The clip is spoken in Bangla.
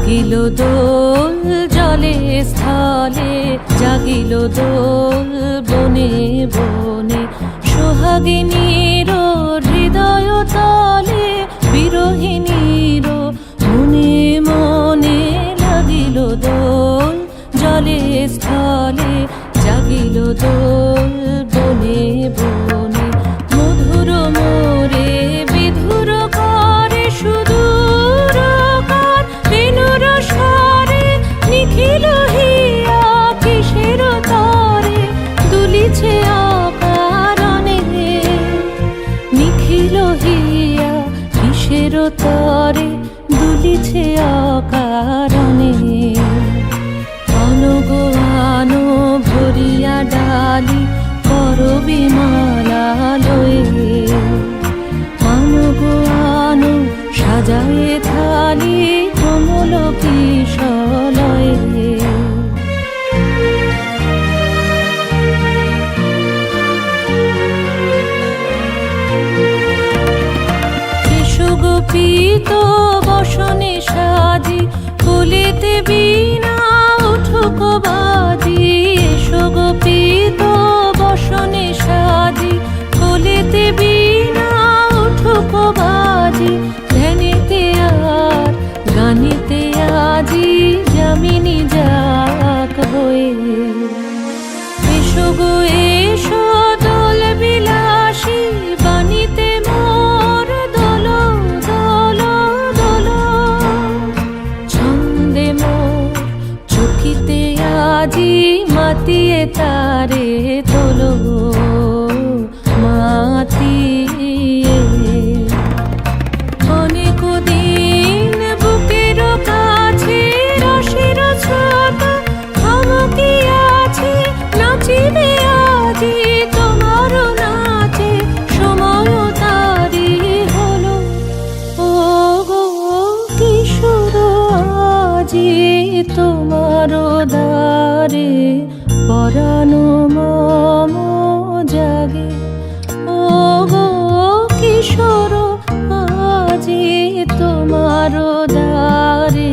জাগিল দোল জলে স্থলে, জাগিল দোল বনে বনে, সোহাগিনীর হৃদয় তলে, বিরহিণীর মনে মনে। লাগিল দোল জলে স্থলে, জাগিল দোল বনে বনে, মধুর মোরে বিধুর করে সুদূর কার, বেণুর স্বরে নিখিল হিয়া কিসের তরে দুলিছে অকারণে, নিখিল হিয়া কিসের তরে দুলিছে অকারণে। আনো আনো ভরিয়া ডালি করবি মালা লয়ে, আনো আনো সাজায়ে থালি কমল কিশলয়ে। এসো গোপীত বসনে সাজি, কুলিতে বীণা উঠুক বাজি। এসো গোপীত বসনে সাজি, কুলিতে বীণা উঠুক বাজি। ধ্যানেতে আর গানেতে আজি যামিনী যাক হয়ে। এসো গো এসো দোল বিলাসী, বাণীতে মোর দোল দোল দোল। ছন্দে মোর চকিতে আজি মাতিয়ে তারে তোলো মাতিয়ে। অনেক দিন বুকের কাছে রসের ছোট থমকি আছে, নাচিবে আজি তোমার নাচে সময় তারি হলো। ও গো কিশোর আজি তোমার দ্বারে পরানো মম জাগে। ও গো কিশোর আজি তোমার দ্বারে